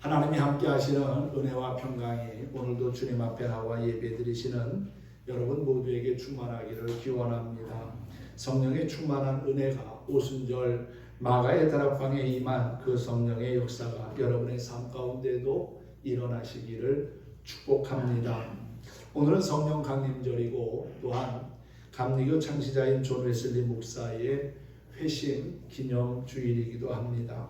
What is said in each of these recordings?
하나님이 함께 하시는 은혜와 평강이 오늘도 주님 앞에 나와 예배드리시는 여러분 모두에게 충만하기를 기원합니다. 성령의 충만한 은혜가 오순절 마가의 다락방에 임한 그 성령의 역사가 여러분의 삶 가운데도 일어나시기를 축복합니다. 오늘은 성령 강림절이고 또한 감리교 창시자인 존 웨슬리 목사의 회심 기념 주일이기도 합니다.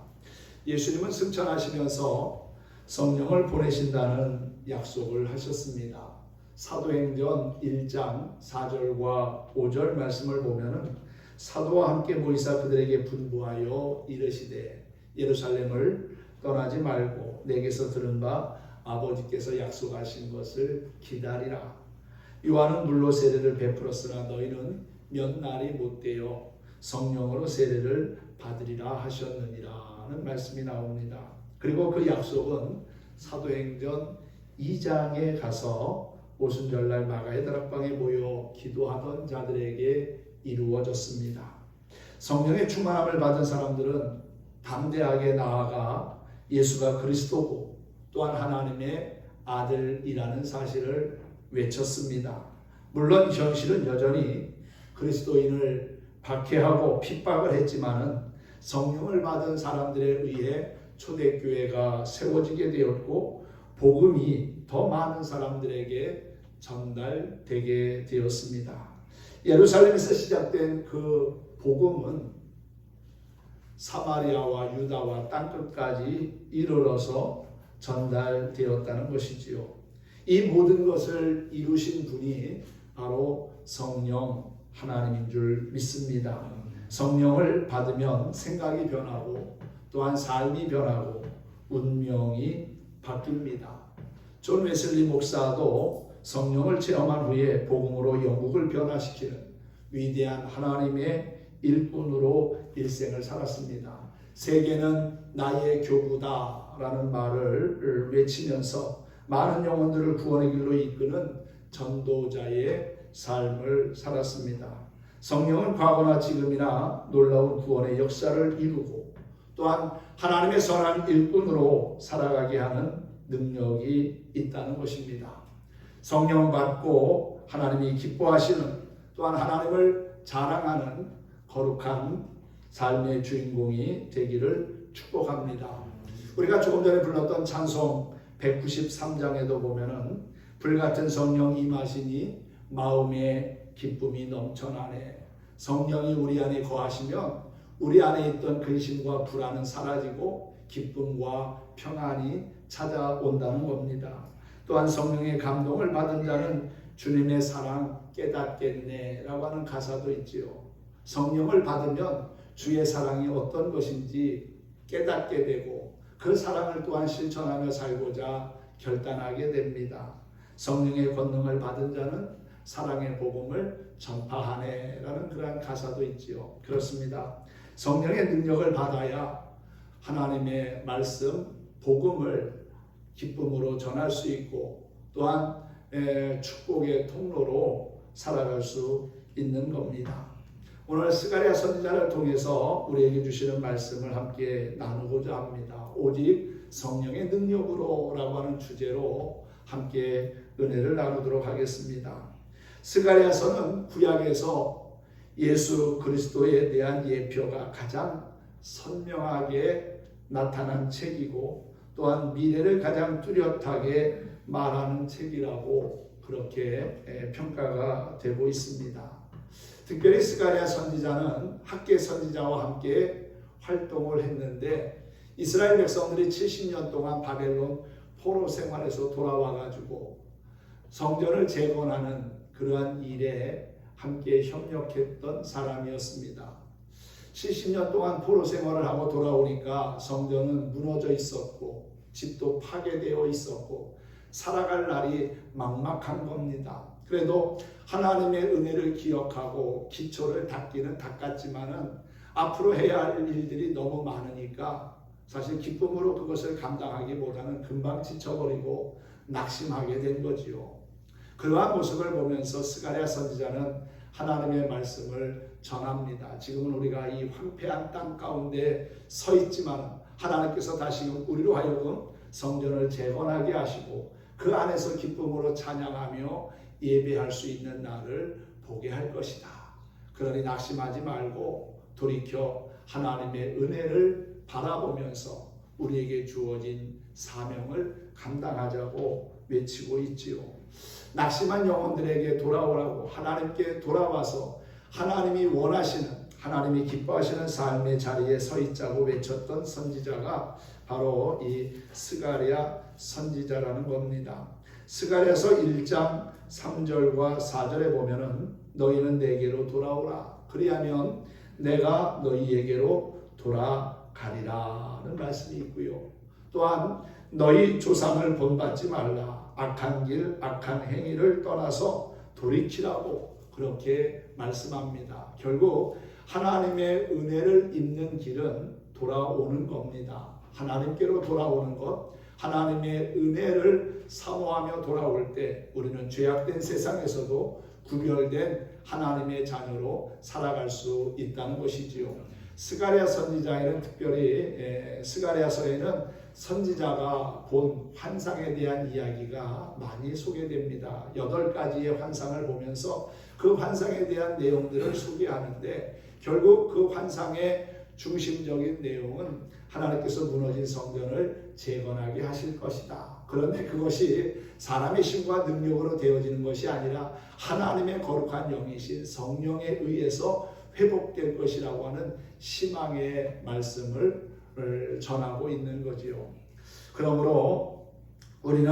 예수님은 승천하시면서 성령을 보내신다는 약속을 하셨습니다. 사도행전 1장 4절과 5절 말씀을 보면은 사도와 함께 모이사 그들에게 분부하여 이르시되 예루살렘을 떠나지 말고 내게서 들은 바 아버지께서 약속하신 것을 기다리라. 요한은 물로 세례를 베풀었으나 너희는 몇 날이 못되어 성령으로 세례를 받으리라 하셨느니라는 말씀이 나옵니다. 그리고 그 약속은 사도행전 2장에 가서 오순절날 마가의 다락방에 모여 기도하던 자들에게 이루어졌습니다. 성령의 충만함을 받은 사람들은 담대하게 나아가 예수가 그리스도고 또한 하나님의 아들이라는 사실을 외쳤습니다. 물론 현실은 여전히 그리스도인을 박해하고 핍박을 했지만은 성령을 받은 사람들에 의해 초대교회가 세워지게 되었고 복음이 더 많은 사람들에게 전달되게 되었습니다. 예루살렘에서 시작된 그 복음은 사마리아와 유다와 땅끝까지 이르러서 전달되었다는 것이지요. 이 모든 것을 이루신 분이 바로 성령 하나님인 줄 믿습니다. 성령을 받으면 생각이 변하고 또한 삶이 변하고 운명이 바뀝니다. 존 웨슬리 목사도 성령을 체험한 후에 복음으로 영국을 변화시키는 위대한 하나님의 일꾼으로 일생을 살았습니다. 세계는 나의 교구다라는 말을 외치면서 많은 영혼들을 구원의 길로 이끄는 전도자의 삶을 살았습니다. 성령은 과거나 지금이나 놀라운 구원의 역사를 이루고 또한 하나님의 선한 일꾼으로 살아가게 하는 능력이 있다는 것입니다. 성령 받고 하나님이 기뻐하시는 또한 하나님을 자랑하는 거룩한 삶의 주인공이 되기를 축복합니다. 우리가 조금 전에 불렀던 찬송 193장에도 보면은 불같은 성령 임하시니 마음에 기쁨이 넘쳐나네. 성령이 우리 안에 거하시면 우리 안에 있던 근심과 불안은 사라지고 기쁨과 평안이 찾아온다는 겁니다. 또한 성령의 감동을 받은 자는 주님의 사랑 깨닫겠네 라고 하는 가사도 있지요. 성령을 받으면 주의 사랑이 어떤 것인지 깨닫게 되고 그 사랑을 또한 실천하며 살고자 결단하게 됩니다. 성령의 권능을 받은 자는 사랑의 복음을 전파하네 라는 그러한 가사도 있지요. 그렇습니다. 성령의 능력을 받아야 하나님의 말씀, 복음을 기쁨으로 전할 수 있고 또한 축복의 통로로 살아갈 수 있는 겁니다. 오늘 스가랴 선지자를 통해서 우리에게 주시는 말씀을 함께 나누고자 합니다. 오직 성령의 능력으로 라고 하는 주제로 함께 은혜를 나누도록 하겠습니다. 스가랴서는 구약에서 예수 그리스도에 대한 예표가 가장 선명하게 나타난 책이고 또한 미래를 가장 뚜렷하게 말하는 책이라고 그렇게 평가가 되고 있습니다. 특별히 스가랴 선지자는 학계 선지자와 함께 활동을 했는데 이스라엘 백성들이 70년 동안 바벨론 포로 생활에서 돌아와가지고 성전을 재건하는 그러한 일에 함께 협력했던 사람이었습니다. 70년 동안 포로 생활을 하고 돌아오니까 성전은 무너져 있었고 집도 파괴되어 있었고 살아갈 날이 막막한 겁니다. 그래도 하나님의 은혜를 기억하고 기초를 닦기는 닦았지만은 앞으로 해야 할 일들이 너무 많으니까 사실 기쁨으로 그것을 감당하기보다는 금방 지쳐버리고 낙심하게 된 거지요. 그러한 모습을 보면서 스가랴 선지자는 하나님의 말씀을 전합니다. 지금은 우리가 이 황폐한 땅 가운데 서 있지만 하나님께서 다시금 우리로 하여금 성전을 재건하게 하시고 그 안에서 기쁨으로 찬양하며 예배할 수 있는 날을 보게 할 것이다. 그러니 낙심하지 말고 돌이켜 하나님의 은혜를 바라보면서 우리에게 주어진 사명을 감당하자고 외치고 있지요. 낙심한 영혼들에게 돌아오라고, 하나님께 돌아와서 하나님이 원하시는, 하나님이 기뻐하시는 삶의 자리에 서 있자고 외쳤던 선지자가 바로 이 스가랴 선지자라는 겁니다. 스가랴서 1장 3절과 4절에 보면은 너희는 내게로 돌아오라. 그리하면 내가 너희에게로 돌아가리라는 말씀이 있고요. 또한 너희 조상을 본받지 말라. 악한 길, 악한 행위를 떠나서 돌이키라고 그렇게 말씀합니다. 결국 하나님의 은혜를 입는 길은 돌아오는 겁니다. 하나님께로 돌아오는 것, 하나님의 은혜를 사모하며 돌아올 때 우리는 죄악된 세상에서도 구별된 하나님의 자녀로 살아갈 수 있다는 것이지요. 스가랴 선지자에는 특별히 스가랴서에는 선지자가 본 환상에 대한 이야기가 많이 소개됩니다. 8가지의 환상을 보면서 그 환상에 대한 내용들을 소개하는데 결국 그 환상의 중심적인 내용은 하나님께서 무너진 성전을 재건하게 하실 것이다. 그런데 그것이 사람의 힘과 능력으로 되어지는 것이 아니라 하나님의 거룩한 영이신 성령에 의해서 회복될 것이라고 하는 희망의 말씀을 전하고 있는 거지요. 그러므로 우리는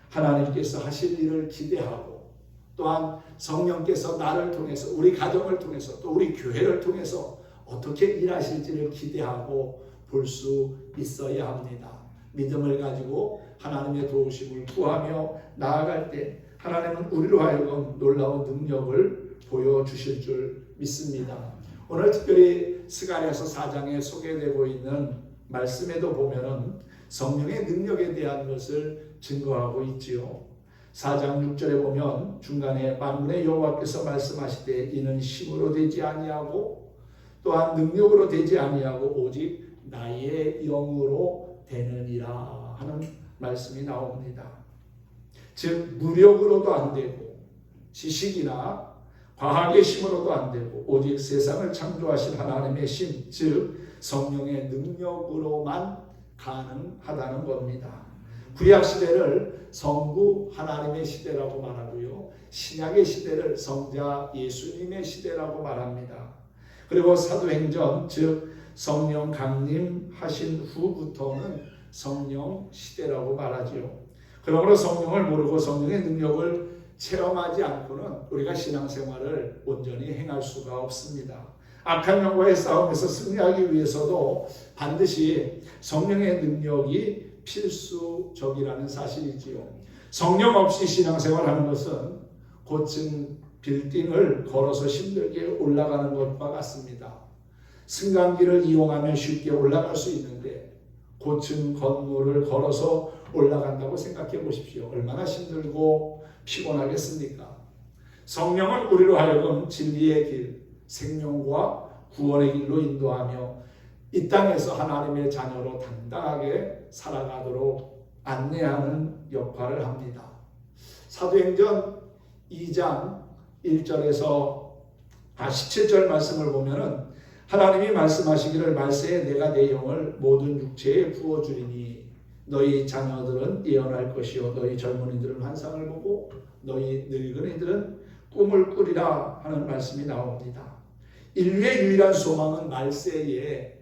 하나님께서 하실 일을 기대하고 또한 성령께서 나를 통해서 우리 가정을 통해서 또 우리 교회를 통해서 어떻게 일하실지를 기대하고 볼 수 있어야 합니다. 믿음을 가지고 하나님의 도우심을 구하며 나아갈 때 하나님은 우리로 하여금 놀라운 능력을 보여주실 줄 믿습니다. 오늘 특별히 스가랴서 4장에 소개되고 있는 말씀에도 보면은 성령의 능력에 대한 것을 증거하고 있지요. 4장 6절에 보면 중간에 만군의 여호와께서 말씀하시되 이는 힘으로 되지 아니하고 또한 능력으로 되지 아니하고 오직 나의 영으로 되느니라 하는 말씀이 나옵니다. 즉 무력으로도 안 되고 지식이나 과학의 힘으로도 안 되고 오직 세상을 창조하신 하나님의 힘, 즉 성령의 능력으로만 가능하다는 겁니다. 구약 시대를 성부 하나님의 시대라고 말하고요. 신약의 시대를 성자 예수님의 시대라고 말합니다. 그리고 사도행전 즉 성령 강림하신 후부터는 성령 시대라고 말하지요. 그러므로 성령을 모르고 성령의 능력을 체험하지 않고는 우리가 신앙생활을 온전히 행할 수가 없습니다. 악한 영과의 싸움에서 승리하기 위해서도 반드시 성령의 능력이 필수적이라는 사실이지요. 성령 없이 신앙생활하는 것은 고층 빌딩을 걸어서 힘들게 올라가는 것과 같습니다. 승강기를 이용하면 쉽게 올라갈 수 있는데 고층 건물을 걸어서 올라간다고 생각해 보십시오. 얼마나 힘들고 피곤하겠습니까? 성령은 우리로 하여금 진리의 길, 생명과 구원의 길로 인도하며 이 땅에서 하나님의 자녀로 당당하게 살아가도록 안내하는 역할을 합니다. 사도행전 2장 1절에서 17절 말씀을 보면은 하나님이 말씀하시기를 말세에 내가 내 영을 모든 육체에 부어주리니 너희 자녀들은 예언할 것이요 너희 젊은이들은 환상을 보고 너희 늙은이들은 꿈을 꾸리라 하는 말씀이 나옵니다. 인류의 유일한 소망은 말세에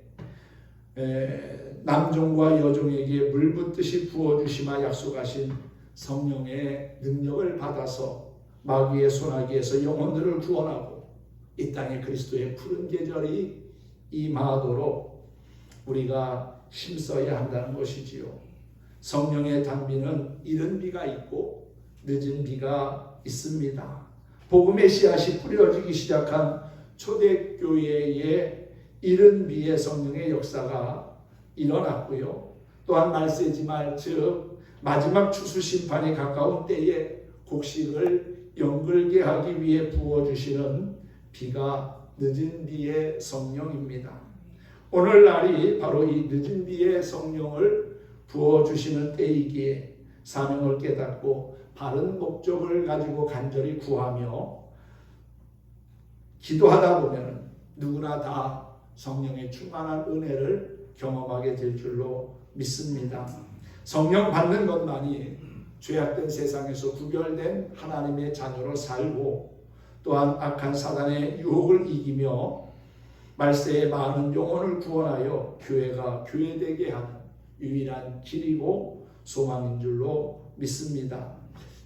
남종과 여종에게 물 붓듯이 부어주시마 약속하신 성령의 능력을 받아서 마귀의 소나기에서 영혼들을 구원하고 이 땅에 그리스도의 푸른 계절이 임하도록 우리가 힘써야 한다는 것이지요. 성령의 단비는 이른 비가 있고 늦은 비가 있습니다. 복음의 씨앗이 뿌려지기 시작한 초대교회의 이른 비의 성령의 역사가 일어났고요. 또한 말세지말 즉 마지막 추수 심판이 가까운 때에 곡식을 연글게 하기 위해 부어주시는 비가 늦은 비의 성령입니다. 오늘날이 바로 이 늦은 비의 성령을 부어주시는 때이기에 사명을 깨닫고 바른 목적을 가지고 간절히 구하며 기도하다 보면 누구나 다 성령의 충만한 은혜를 경험하게 될 줄로 믿습니다. 성령 받는 것만이 죄악된 세상에서 구별된 하나님의 자녀로 살고 또한 악한 사단의 유혹을 이기며 말세에 많은 영혼을 구원하여 교회가 교회되게 하는 유일한 길이고 소망인 줄로 믿습니다.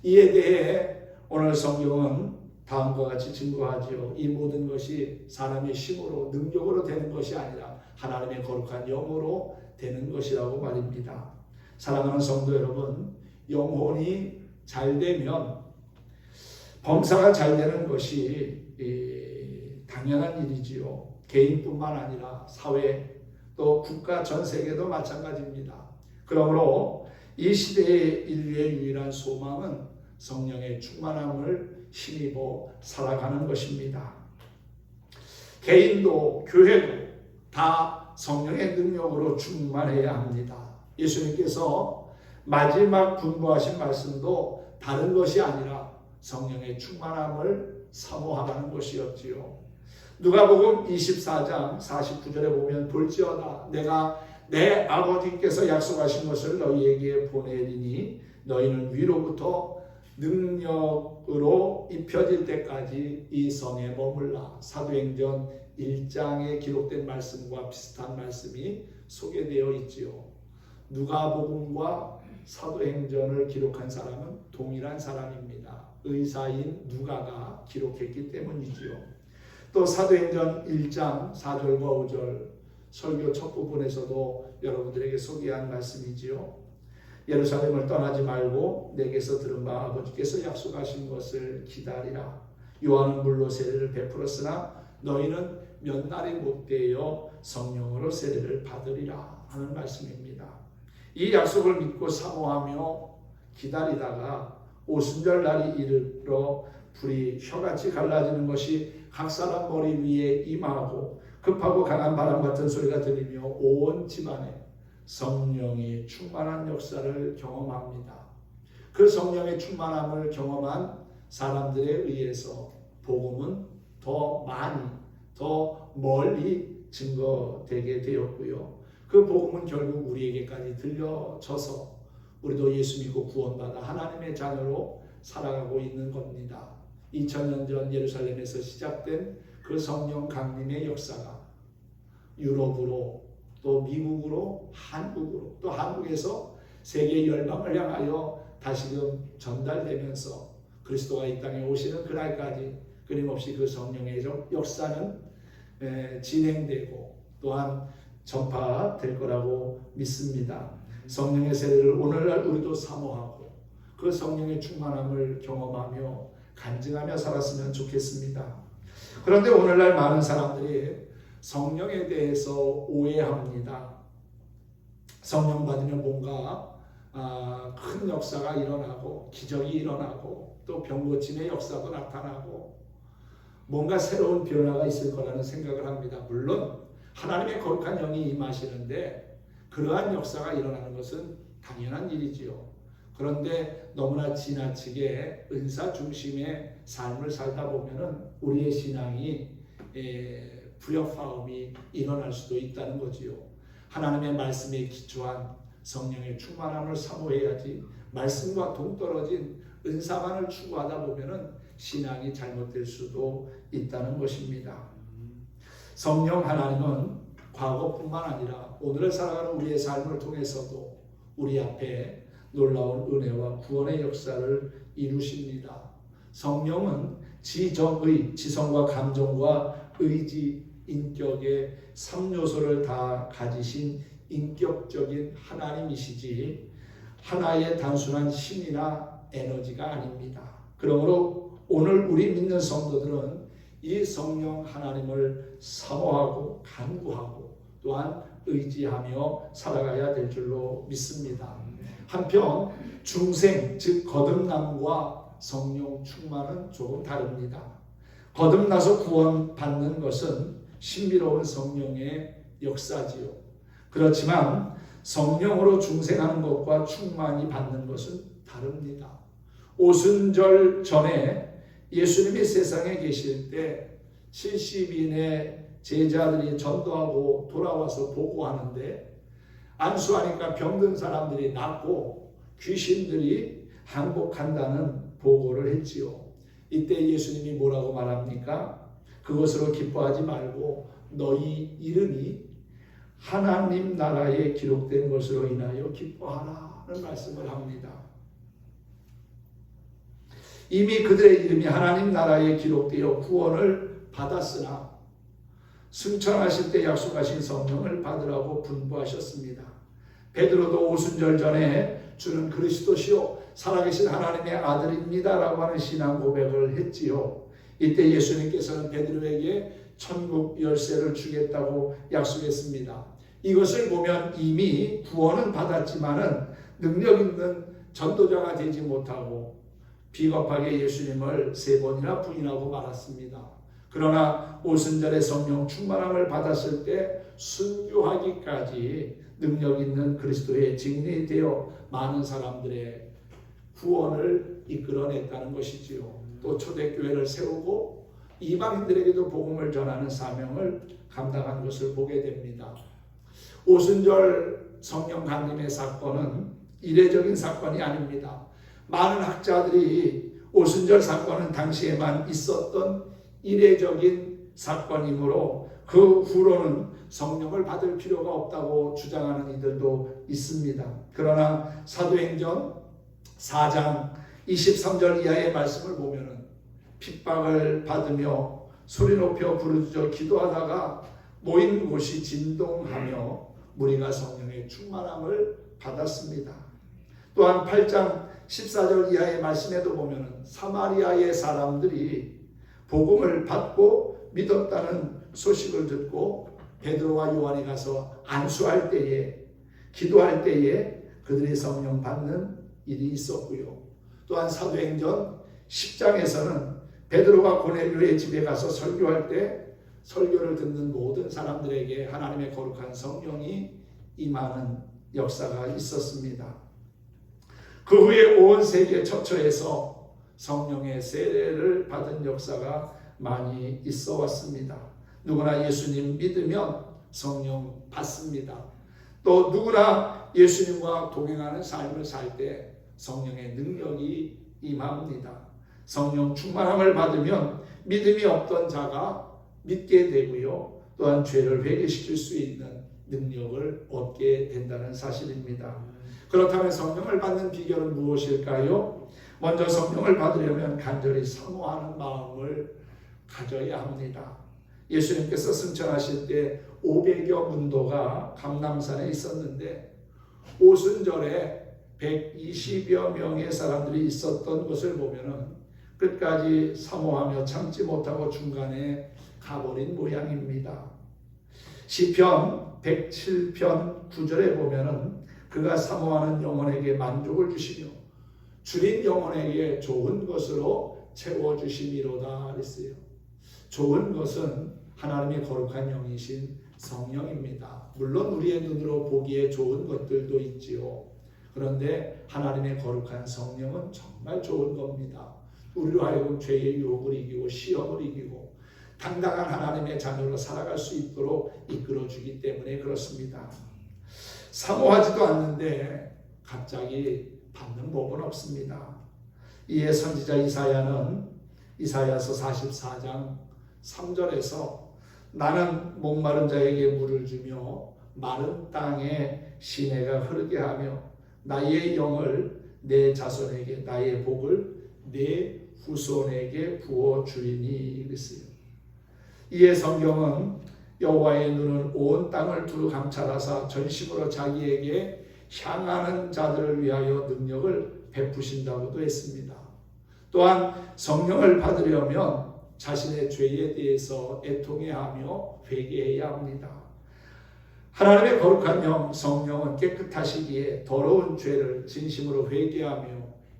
이에 대해 오늘 성경은 다음과 같이 증거하지요. 이 모든 것이 사람의 힘으로 능력으로 되는 것이 아니라 하나님의 거룩한 영으로 되는 것이라고 말입니다. 사랑하는 성도 여러분, 영혼이 잘 되면 범사가 잘 되는 것이 당연한 일이지요. 개인뿐만 아니라 사회 또 국가 전 세계도 마찬가지입니다. 그러므로 이 시대의 인류의 유일한 소망은 성령의 충만함을 힘입어 살아가는 것입니다. 개인도 교회도 다 성령의 능력으로 충만해야 합니다. 예수님께서 마지막 분부하신 말씀도 다른 것이 아니라 성령의 충만함을 사모하라는 것이었지요. 누가복음 24장 49절에 보면 볼지어다 내가 내 아버지께서 약속하신 것을 너희에게 보내리니 너희는 위로부터 능력으로 입혀질 때까지 이 성에 머물라. 사도행전 1장에 기록된 말씀과 비슷한 말씀이 소개되어 있지요. 누가복음과 사도행전을 기록한 사람은 동일한 사람입니다. 의사인 누가가 기록했기 때문이지요. 또 사도행전 1장 4절과 5절 설교 첫 부분에서도 여러분들에게 소개한 말씀이지요. 예루살렘을 떠나지 말고 내게서 들은 바 아버지께서 약속하신 것을 기다리라. 요한은 물로 세례를 베풀었으나 너희는 몇 날이 못되어 성령으로 세례를 받으리라 하는 말씀입니다. 이 약속을 믿고 사모하며 기다리다가 오순절 날이 이르러 불이 혀같이 갈라지는 것이 각 사람 머리 위에 임하고 급하고 강한 바람 같은 소리가 들리며 온 집안에 성령이 충만한 역사를 경험합니다. 그 성령의 충만함을 경험한 사람들에 의해서 복음은 더 많이, 더 멀리 증거되게 되었고요. 그 복음은 결국 우리에게까지 들려져서 우리도 예수 믿고 구원받아 하나님의 자녀로 살아가고 있는 겁니다. 2000년 전 예루살렘에서 시작된 그 성령 강림의 역사가 유럽으로 또 미국으로 한국으로 또 한국에서 세계 열방을 향하여 다시금 전달되면서 그리스도가 이 땅에 오시는 그날까지 끊임없이 그 성령의 역사는 진행되고 또한 전파될 거라고 믿습니다. 성령의 세례를 오늘날 우리도 사모하고 그 성령의 충만함을 경험하며 간증하며 살았으면 좋겠습니다. 그런데 오늘날 많은 사람들이 성령에 대해서 오해합니다. 성령 받으면 뭔가 큰 역사가 일어나고 기적이 일어나고 또 병고침의 역사도 나타나고 뭔가 새로운 변화가 있을 거라는 생각을 합니다. 물론 하나님의 거룩한 영이 임하시는데 그러한 역사가 일어나는 것은 당연한 일이지요. 그런데 너무나 지나치게 은사 중심의 삶을 살다 보면은 우리의 신앙이 불협화음이 일어날 수도 있다는 거지요. 하나님의 말씀에 기초한 성령의 충만함을 사모해야지 말씀과 동떨어진 은사만을 추구하다 보면은 신앙이 잘못될 수도 있다는 것입니다. 성령 하나님은 과거뿐만 아니라 오늘을 살아가는 우리의 삶을 통해서도 우리 앞에 놀라운 은혜와 구원의 역사를 이루십니다. 성령은 지정의, 지성과 감정과 의지, 인격의 3요소를 다 가지신 인격적인 하나님이시지 하나의 단순한 힘이나 에너지가 아닙니다. 그러므로 오늘 우리 믿는 성도들은 이 성령 하나님을 사모하고 간구하고 또한 의지하며 살아가야 될 줄로 믿습니다. 한편 중생 즉 거듭남과 성령 충만은 조금 다릅니다. 거듭나서 구원받는 것은 신비로운 성령의 역사지요. 그렇지만 성령으로 중생하는 것과 충만히 받는 것은 다릅니다. 오순절 전에 예수님이 세상에 계실 때 70인의 제자들이 전도하고 돌아와서 보고하는데 안수하니까 병든 사람들이 낫고 귀신들이 항복한다는 보고를 했지요. 이때 예수님이 뭐라고 말합니까? 그것으로 기뻐하지 말고 너희 이름이 하나님 나라에 기록된 것으로 인하여 기뻐하라는 말씀을 합니다. 이미 그들의 이름이 하나님 나라에 기록되어 구원을 받았으나 승천하실 때 약속하신 성령을 받으라고 분부하셨습니다. 베드로도 오순절 전에 주는 그리스도시요 살아계신 하나님의 아들입니다 라고 하는 신앙 고백을 했지요. 이때 예수님께서는 베드로에게 천국 열쇠를 주겠다고 약속했습니다. 이것을 보면 이미 구원은 받았지만은 능력 있는 전도자가 되지 못하고 비겁하게 예수님을 3번이나 부인하고 말았습니다. 그러나 오순절에 성령 충만함을 받았을 때 순교하기까지 능력 있는 그리스도의 증인이 되어 많은 사람들의 구원을 이끌어냈다는 것이지요. 또 초대교회를 세우고 이방인들에게도 복음을 전하는 사명을 감당한 것을 보게 됩니다. 오순절 성령 강림의 사건은 이례적인 사건이 아닙니다. 많은 학자들이 오순절 사건은 당시에만 있었던 이례적인 사건이므로 그 후로는 성령을 받을 필요가 없다고 주장하는 이들도 있습니다. 그러나 사도행전 4장 23절 이하의 말씀을 보면은 핍박을 받으며 소리 높여 부르짖어 기도하다가 모인 곳이 진동하며 무리가 성령의 충만함을 받았습니다. 또한 8장 14절 이하의 말씀에도 보면은 사마리아의 사람들이 복음을 받고 믿었다는 소식을 듣고 베드로와 요한이 가서 안수할 때에 기도할 때에 그들이 성령 받는 일이 있었고요. 또한 사도행전 10장에서는 베드로가 고넬료의 집에 가서 설교할 때 설교를 듣는 모든 사람들에게 하나님의 거룩한 성령이 임하는 역사가 있었습니다. 그 후에 온 세계 처처에서 성령의 세례를 받은 역사가 많이 있어 왔습니다. 누구나 예수님 믿으면 성령 받습니다. 또 누구나 예수님과 동행하는 삶을 살 때 성령의 능력이 임합니다. 성령 충만함을 받으면 믿음이 없던 자가 믿게 되고요. 또한 죄를 회개시킬 수 있는 능력을 얻게 된다는 사실입니다. 그렇다면 성령을 받는 비결은 무엇일까요? 먼저 성령을 받으려면 간절히 사모하는 마음을 가져야 합니다. 예수님께서 승천하실 때 500여 문도가 감람산에 있었는데 오순절에 120여 명의 사람들이 있었던 것을 보면은 끝까지 사모하며 참지 못하고 중간에 가버린 모양입니다. 시편 107편 9절에 보면은 그가 사모하는 영혼에게 만족을 주시며 줄인 영혼에게 좋은 것으로 채워주심이로다 그랬어요. 좋은 것은 하나님의 거룩한 영이신 성령입니다. 물론 우리의 눈으로 보기에 좋은 것들도 있지요. 그런데 하나님의 거룩한 성령은 정말 좋은 겁니다. 우리로 하여금 죄의 유혹을 이기고 시험을 이기고 당당한 하나님의 자녀로 살아갈 수 있도록 이끌어주기 때문에 그렇습니다. 사모하지도 않는데 갑자기 받는 법은 없습니다. 이에 선지자 이사야는 이사야서 44장 3절에서 나는 목마른 자에게 물을 주며 마른 땅에 시내가 흐르게 하며 나의 영을 내 자손에게 나의 복을 내 후손에게 부어주리니 그랬어요. 이에 성경은 여호와의 눈은 온 땅을 두루 감찰하사 전심으로 자기에게 향하는 자들을 위하여 능력을 베푸신다고도 했습니다. 또한 성령을 받으려면 자신의 죄에 대해서 애통해야 하며 회개해야 합니다. 하나님의 거룩한 영 성령은 깨끗하시기에 더러운 죄를 진심으로 회개하며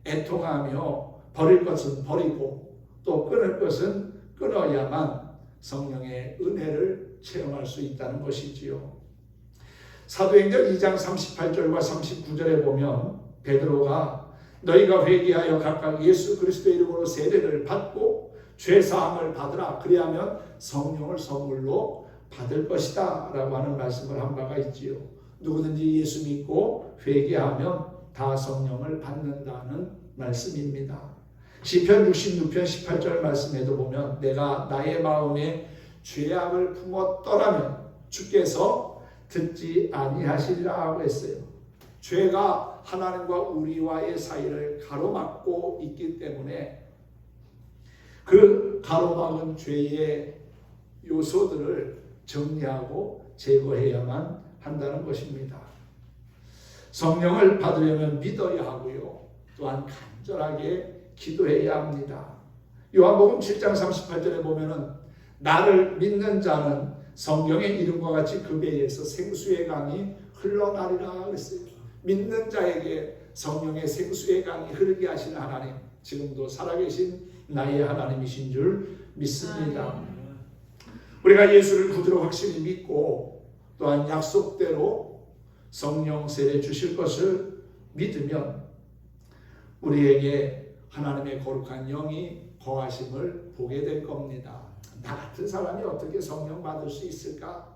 애통하며 버릴 것은 버리고 또 끊을 것은 끊어야만 성령의 은혜를 체험할 수 있다는 것이지요. 사도행전 2장 38절과 39절에 보면 베드로가 너희가 회개하여 각각 예수 그리스도의 이름으로 세례를 받고 죄사함을 받으라. 그리하면 성령을 선물로 받을 것이다 라고 하는 말씀을 한 바가 있지요. 누구든지 예수 믿고 회개하면 다 성령을 받는다는 말씀입니다. 시편 66편 18절 말씀에도 보면 내가 나의 마음에 죄악을 품었더라면 주께서 듣지 아니하시리라 하고 했어요. 죄가 하나님과 우리와의 사이를 가로막고 있기 때문에 그 가로막은 죄의 요소들을 정리하고 제거해야만 한다는 것입니다. 성령을 받으려면 믿어야 하고요. 또한 간절하게 기도해야 합니다. 요한복음 7장 38절에 보면은 나를 믿는 자는 성경의 이름과 같이 그 배에서 생수의 강이 흘러나리라 그랬어요. 믿는 자에게 성령의 생수의 강이 흐르게 하시는 하나님, 지금도 살아계신 나의 하나님이신 줄 믿습니다. 우리가 예수를 구주로 확실히 믿고 또한 약속대로 성령 세례 주실 것을 믿으면 우리에게 하나님의 거룩한 영이 거하심을 보게 될 겁니다. 나 같은 사람이 어떻게 성령 받을 수 있을까?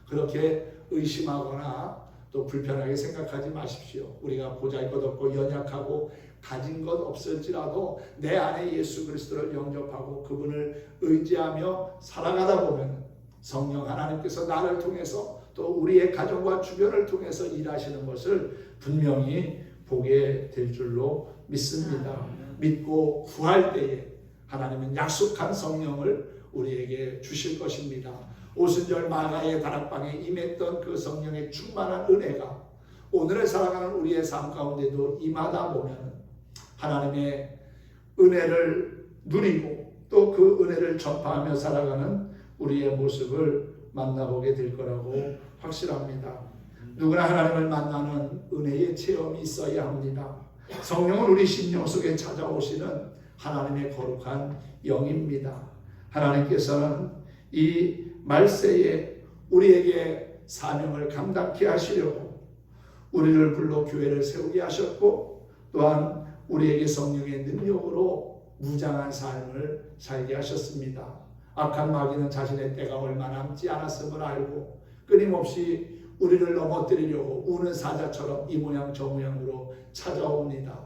그렇게 의심하거나 또 불편하게 생각하지 마십시오. 우리가 보잘것없고 연약하고 가진 것 없을지라도 내 안에 예수 그리스도를 영접하고 그분을 의지하며 살아가다 보면 성령 하나님께서 나를 통해서 또 우리의 가정과 주변을 통해서 일하시는 것을 분명히 보게 될 줄로 믿습니다. 믿고 구할 때에 하나님은 약속한 성령을 우리에게 주실 것입니다. 오순절 마가의 다락방에 임했던 그 성령의 충만한 은혜가 오늘을 살아가는 우리의 삶 가운데도 임하다 보면 하나님의 은혜를 누리고 또 그 은혜를 전파하며 살아가는 우리의 모습을 만나보게 될 거라고 확실합니다. 누구나 하나님을 만나는 은혜의 체험이 있어야 합니다. 성령은 우리 심령 속에 찾아오시는 하나님의 거룩한 영입니다. 하나님께서는 이 말세에 우리에게 사명을 감당케 하시려고 우리를 불러 교회를 세우게 하셨고 또한 우리에게 성령의 능력으로 무장한 삶을 살게 하셨습니다. 악한 마귀는 자신의 때가 얼마 남지 않았음을 알고 끊임없이 우리를 넘어뜨리려고 우는 사자처럼 이 모양 저 모양으로 찾아옵니다.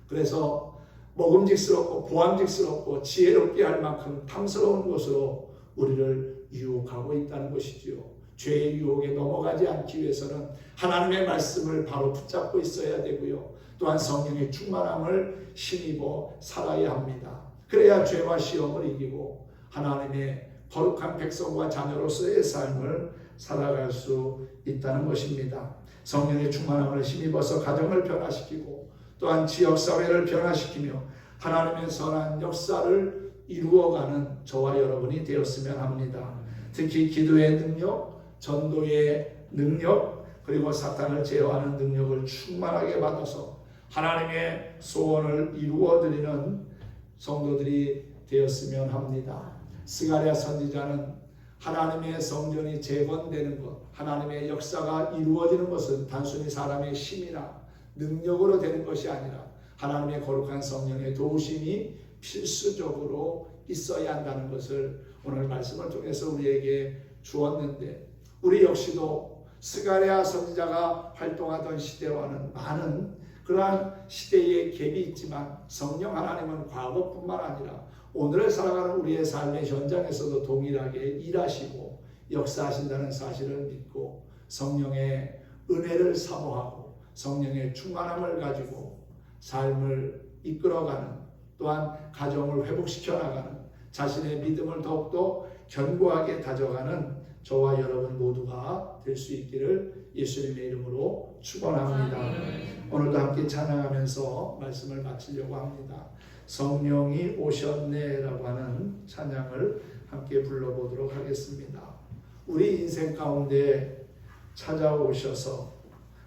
그래서 먹음직스럽고 보암직스럽고 지혜롭게 할 만큼 탐스러운 것으로 우리를 유혹하고 있다는 것이지요. 죄의 유혹에 넘어가지 않기 위해서는 하나님의 말씀을 바로 붙잡고 있어야 되고요. 또한 성령의 충만함을 힘입어 살아야 합니다. 그래야 죄와 시험을 이기고 하나님의 거룩한 백성과 자녀로서의 삶을 살아갈 수 있다는 것입니다. 성령의 충만함을 힘입어서 가정을 변화시키고 또한 지역사회를 변화시키며 하나님의 선한 역사를 이루어가는 저와 여러분이 되었으면 합니다. 특히 기도의 능력, 전도의 능력, 그리고 사탄을 제어하는 능력을 충만하게 받아서 하나님의 소원을 이루어드리는 성도들이 되었으면 합니다. 스가랴 선지자는 하나님의 성전이 재건되는 것, 하나님의 역사가 이루어지는 것은 단순히 사람의 힘이나 능력으로 되는 것이 아니라 하나님의 거룩한 성령의 도우심이 필수적으로 있어야 한다는 것을 오늘 말씀을 통해서 우리에게 주었는데 우리 역시도 스가랴 선지자가 활동하던 시대와는 많은 그러한 시대의 갭이 있지만 성령 하나님은 과거뿐만 아니라 오늘을 살아가는 우리의 삶의 현장에서도 동일하게 일하시고 역사하신다는 사실을 믿고 성령의 은혜를 사모하고 성령의 충만함을 가지고 삶을 이끌어가는 또한 가정을 회복시켜 나가는 자신의 믿음을 더욱더 견고하게 다져가는 저와 여러분 모두가 될 수 있기를 예수님의 이름으로 축원합니다. 오늘도 함께 찬양하면서 말씀을 마치려고 합니다. 성령이 오셨네라고 하는 찬양을 함께 불러보도록 하겠습니다. 우리 인생 가운데 찾아오셔서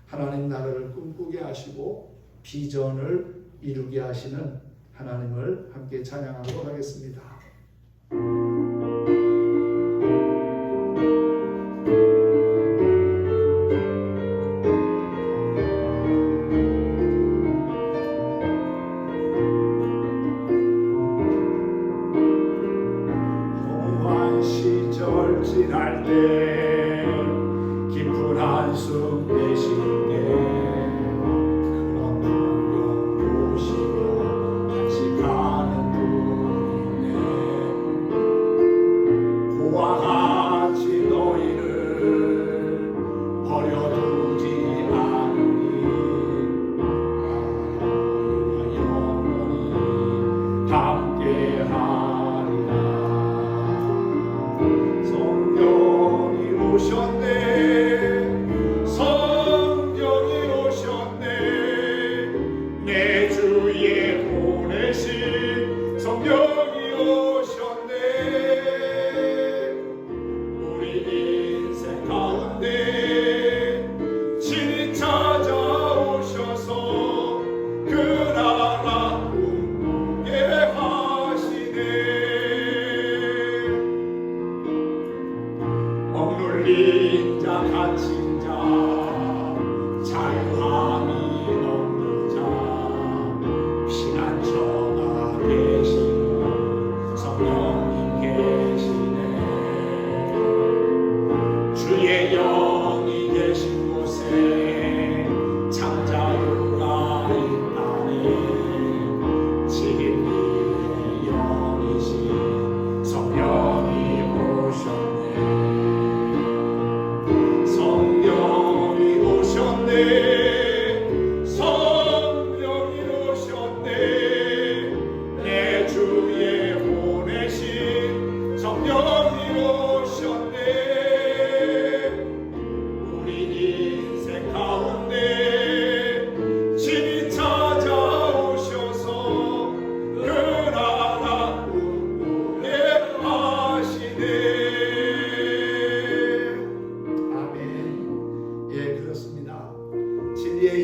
하나님 나라를 꿈꾸게 하시고 비전을 이루게 하시는 하나님을 함께 찬양하도록 하겠습니다.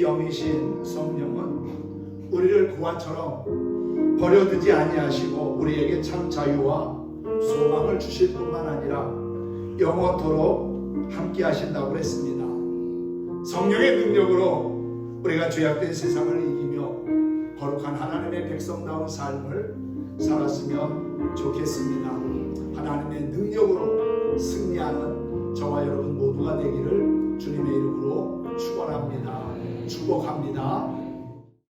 영이신 성령은 우리를 구하처럼 버려두지 아니하시고 우리에게 참 자유와 소망을 주실 뿐만 아니라 영원토록 함께 하신다고 했습니다. 성령의 능력으로 우리가 죄악된 세상을 이기며 거룩한 하나님의 백성다운 삶을 살았으면 좋겠습니다. 하나님의 능력으로 승리하는 저와 여러분 모두가 되기를 주님의 이름으로 축원합니다. 축복합니다.